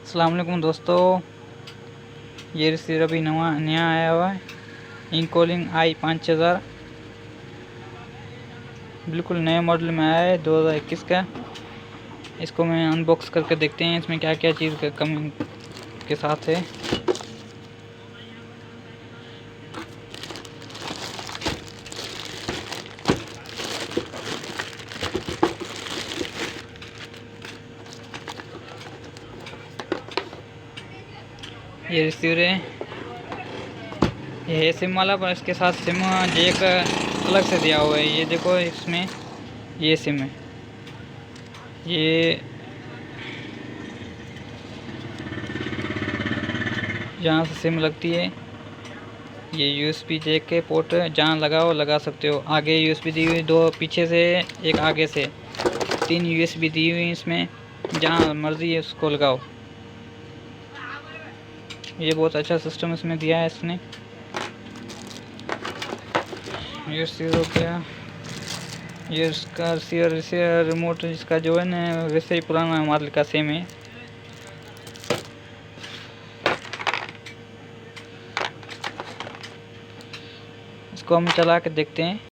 अस्सलाम वालेकुम दोस्तों, ये रिसीवर अभी नया आया हुआ है। इंकोलिंग i5000 बिल्कुल नए मॉडल में आया है 2021 का। इसको मैं अनबॉक्स करके देखते हैं इसमें क्या क्या चीज़ का कमी के साथ है। ये रिसीवर है, ये है सिम वाला, पर इसके साथ सिम जैक अलग से दिया हुआ है। ये देखो, इसमें ये सिम है, ये जहाँ से सिम लगती है। ये यूएसबी जैक के पोर्ट जहाँ लगाओ लगा सकते हो। आगे यूएसबी दी हुई, दो पीछे से, एक आगे से, 3 यूएसबी दी हुई इसमें, जहाँ मर्जी है उसको लगाओ। ये बहुत अच्छा सिस्टम इसमें दिया है इसने। ये हो गया, ये इसका रिसीवर रिमोट इसका जो है ना, वैसे ही पुराना मॉडल का सेम है। इसको हम चला के देखते हैं।